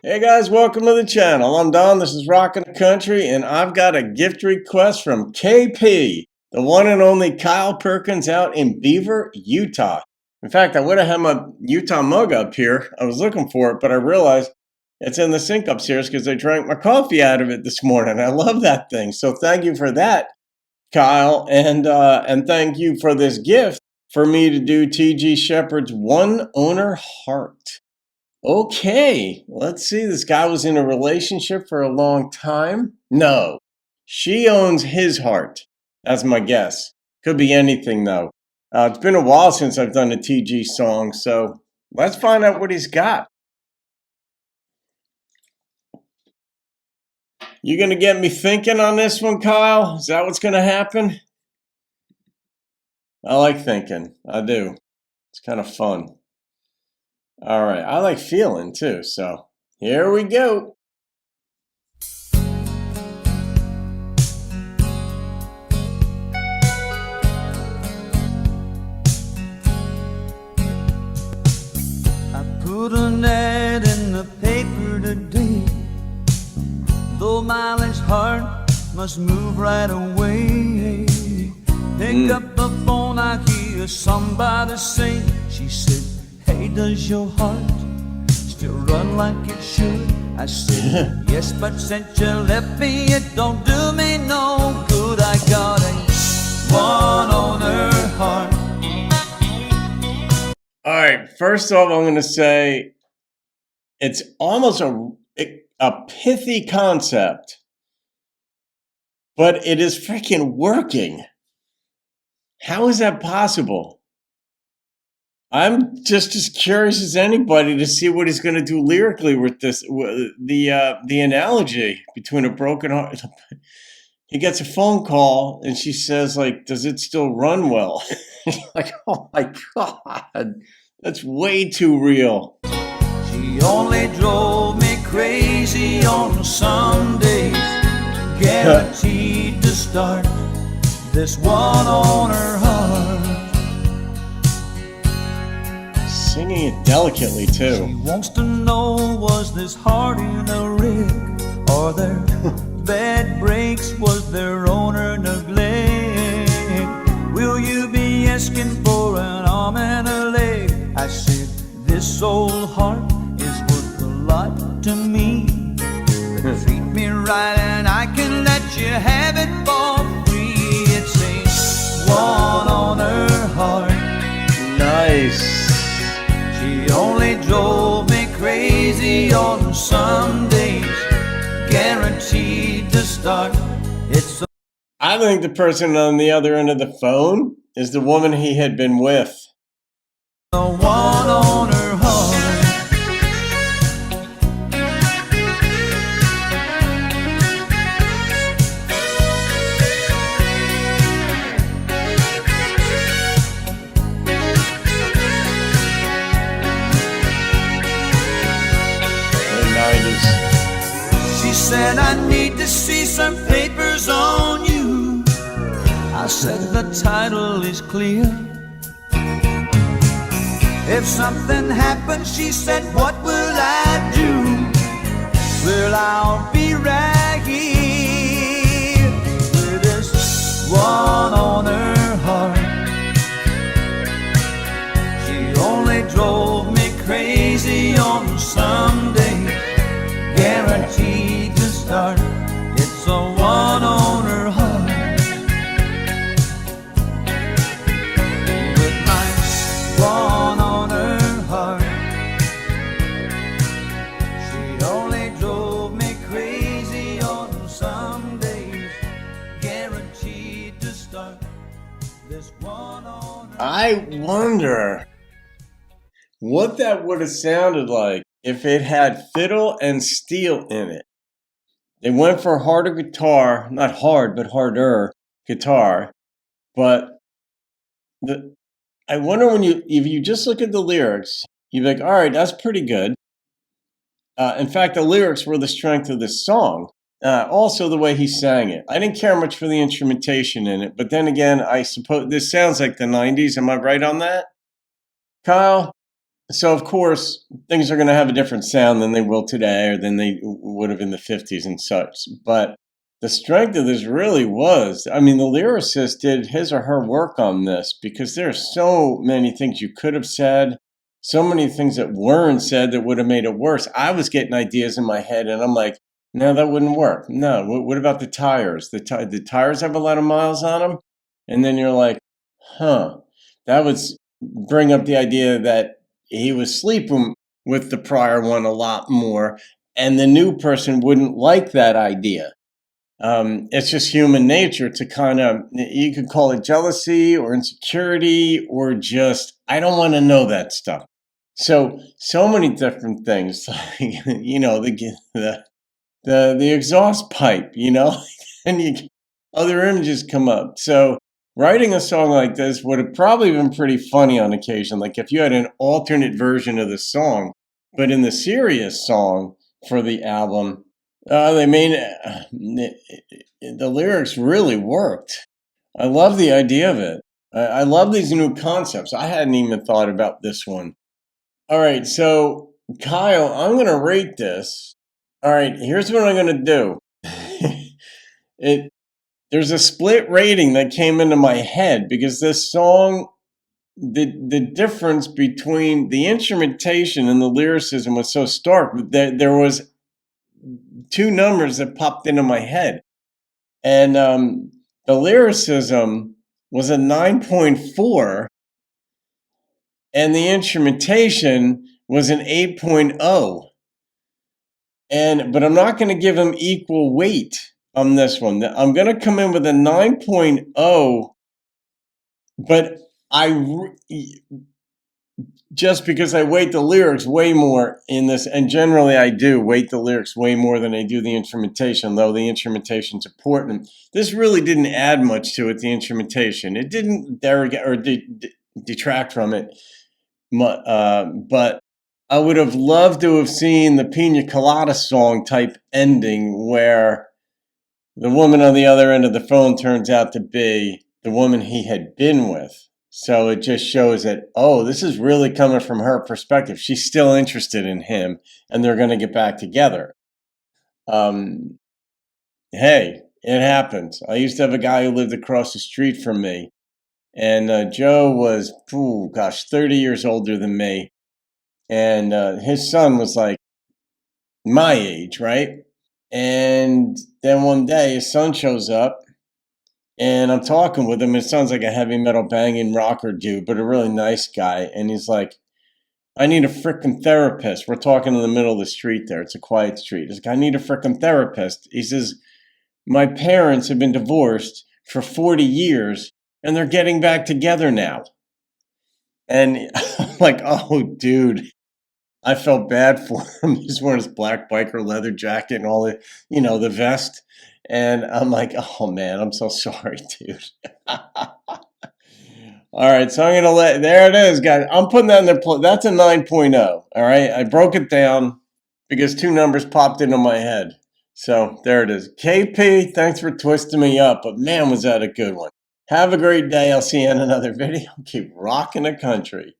Hey guys, welcome to the channel. I'm Don, this is Rockin' the Country, and I've got a gift request from KP, the one and only Kyle Perkins out in Beaver, Utah. In fact, I would have had my Utah mug up here. I was looking for it, but I realized it's in the sink upstairs because I drank my coffee out of it this morning. I love that thing. So thank you for that, Kyle, and thank you for this gift for me to do T.G. Sheppard's One Owner Heart. Okay, let's see. This guy was in a relationship for a long time. No, she owns his heart. That's my guess. Could be anything, though. It's been a while since I've done a TG song, so let's find out what he's got. You gonna get me thinking on this one, Kyle? Is that what's gonna happen? I like thinking. I do. It's kind of fun. All right, I like feeling too, so here we go. I put an ad in the paper today, though Miley's heart must move right away. Pick up the phone, I hear somebody say, she said, hey, does your heart still run like it should? I said, yes, but since you left me, it don't do me no good. I got a one owner heart. All right, first off, I'm going to say it's almost a pithy concept, but it is freaking working. How is that possible? I'm just as curious as anybody to see what he's going to do lyrically with this. The analogy between a broken heart. He gets a phone call and she says, like, does it still run well? Like, oh my God, that's way too real. She only drove me crazy on Sundays, guaranteed to start this one on her heart. Singing it delicately too. She wants to know, was this heart in a rig? Are there bad breaks? Was there owner neglect? Will you be asking for an arm and a leg? I said, this old heart is worth a lot to me. Treat me right and I can let you have it for free. It's a one on her heart. Nice. She only drove me crazy on Sundays, guaranteed to start. I think the person on the other end of the phone is the woman he had been with. The one on her heart. She said, I need to see some papers on you. I said, the title is clear. If something happens, she said, what will I do? Well, I'll be right here with this one on her heart. She only drove me crazy on Sunday, guaranteed to start. It's a one on her heart. With my one on her heart, she only drove me crazy on some days, guaranteed to start. This one on her. I wonder what that would have sounded like if it had fiddle and steel in it. They went for harder guitar, not hard, but harder guitar. But I wonder if you just look at the lyrics, you'd be like, all right, that's pretty good. In fact, the lyrics were the strength of this song. Also, the way he sang it. I didn't care much for the instrumentation in it. But then again, I suppose this sounds like the 90s. Am I right on that, Kyle? So of course things are going to have a different sound than they will today or than they would have in the 50s and such. But the strength of this really was, I mean, the lyricist did his or her work on this because there are so many things you could have said, so many things that weren't said that would have made it worse. I was getting ideas in my head and I'm like, no, that wouldn't work. No, what about the tires? The tires have a lot of miles on them. And then you're like, huh, that would bring up the idea that he was sleeping with the prior one a lot more, and the new person wouldn't like that idea. It's just human nature to kind of, you could call it jealousy or insecurity or just, I don't want to know that stuff. So many different things, like, the exhaust pipe, and other images come up. So writing a song like this would have probably been pretty funny on occasion. Like if you had an alternate version of the song, but in the serious song for the album, they made the lyrics really worked. I love the idea of it. I love these new concepts. I hadn't even thought about this one. All right, so Kyle, I'm going to rate this. All right, here's what I'm going to do. it There's a split rating that came into my head because this song, the difference between the instrumentation and the lyricism was so stark that there was two numbers that popped into my head, and the lyricism was a 9.4, and the instrumentation was an 8.0. But I'm not going to give them equal weight on this one. I'm going to come in with a 9.0, but just because I weight the lyrics way more in this, and generally I do weight the lyrics way more than I do the instrumentation, though the instrumentation's important. This really didn't add much to it, the instrumentation. It didn't derogate or detract from it, but I would have loved to have seen the Pina Colada song type ending where the woman on the other end of the phone turns out to be the woman he had been with. So it just shows that, oh, this is really coming from her perspective. She's still interested in him and they're going to get back together. Hey, it happens. I used to have a guy who lived across the street from me, and Joe was, 30 years older than me. And his son was like my age, right? And then one day his son shows up and I'm talking with him. It sounds like a heavy metal banging rocker dude, but a really nice guy. And he's like, I need a frickin' therapist. We're talking in the middle of the street there. It's a quiet street. He's like, I need a frickin' therapist. He says, my parents have been divorced for 40 years and they're getting back together now. And I'm like, oh, dude. I felt bad for him. He's wearing his black biker leather jacket and all the, the vest. And I'm like, oh man, I'm so sorry, dude. All right, so I'm gonna there it is, guys. I'm putting that in there. That's a 9.0. All right, I broke it down because two numbers popped into my head. So there it is. KP, thanks for twisting me up, but man, was that a good one. Have a great day. I'll see you in another video. Keep rocking the country.